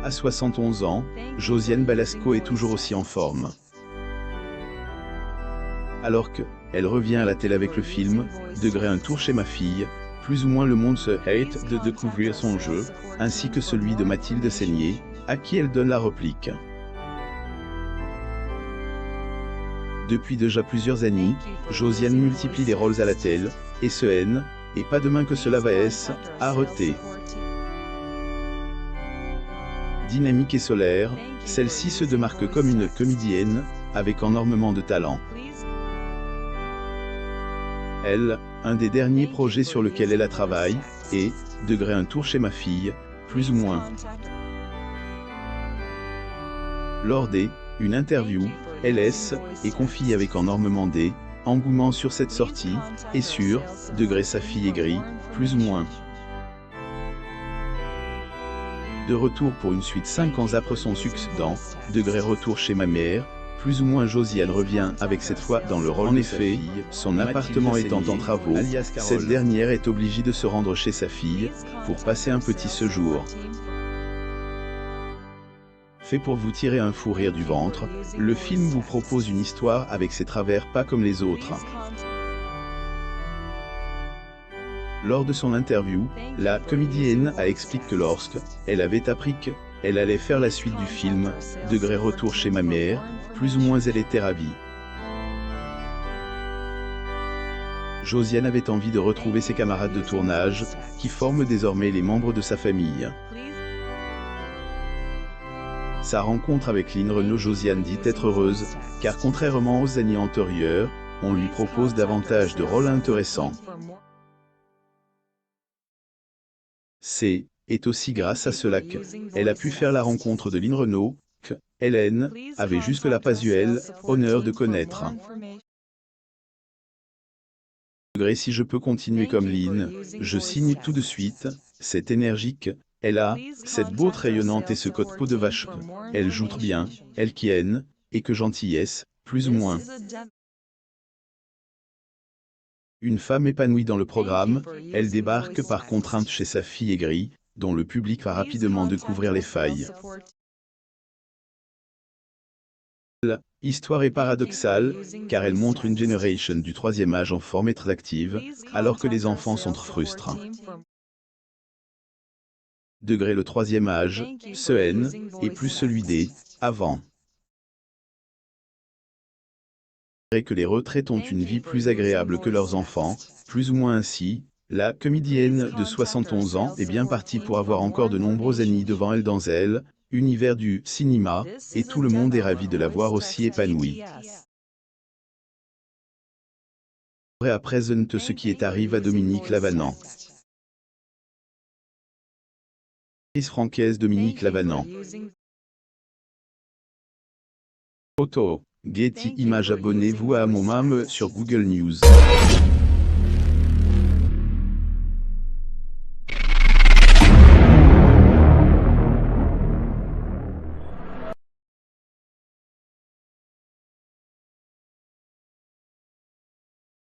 À 71 ans, Josiane Balasco est toujours aussi en forme. Alors que, elle revient à la télé avec le film « Degré un tour chez ma fille », plus ou moins le monde se hâte de découvrir son jeu, ainsi que celui de Mathilde Seigner, à qui elle donne la réplique. Depuis déjà plusieurs années, Josiane multiplie les rôles à la télé, et se haine, et pas demain que cela va être arrêté. Dynamique et solaire, celle-ci se démarque comme une comédienne, avec énormément de talent. Elle, un des derniers projets sur lequel elle a travaillé, est « Degré un tour chez ma fille », plus ou moins. Lors une interview, LS est confiée avec énormément d'engouement sur cette sortie, et sur « Degré sa fille est gris », plus ou moins. De retour pour une suite 5 ans après son succès dans « Degré retour chez ma mère », plus ou moins Josiane revient avec cette fois dans le rôle. En effet, son appartement étant en travaux, cette dernière est obligée de se rendre chez sa fille, pour passer un petit séjour. Fait pour vous tirer un fou rire du ventre, le film vous propose une histoire avec ses travers pas comme les autres. Lors de son interview, la comédienne a expliqué que lorsque elle avait appris qu'elle allait faire la suite du film « Degré retour chez ma mère », plus ou moins elle était ravie. Josiane avait envie de retrouver ses camarades de tournage, qui forment désormais les membres de sa famille. Sa rencontre avec Lynn Renaud, Josiane dit être heureuse, car contrairement aux années antérieures, on lui propose davantage de rôles intéressants. C'est aussi grâce à cela qu'elle a pu faire la rencontre de Lynn Renaud, que Hélène avait jusque-là pas eu honneur de connaître. Si je peux continuer comme Lynn, je signe tout de suite, c'est énergique, elle a cette beauté rayonnante et ce côté peau de vache, elle joue bien, elle qui haine, et que gentillesse, plus ou moins. Une femme épanouie dans le programme, elle débarque par contrainte chez sa fille aigrie, dont le public va rapidement découvrir les failles. L'histoire est paradoxale, car elle montre une génération du troisième âge en forme et très active, alors que les enfants sont frustrés. Degré le troisième âge, se haine, et plus celui des avant. Et que les retraites ont une vie plus agréable que leurs enfants, plus ou moins ainsi, la comédienne de 71 ans est bien partie pour avoir encore de nombreuses années devant elle dans elle, univers du cinéma, et tout le monde est ravi de la voir aussi épanouie. À présent ce qui est arrivé à Dominique Lavanant. Francaise Dominique Lavanant. Photo, Getty Images. Abonnez-vous à mon mam sur Google News.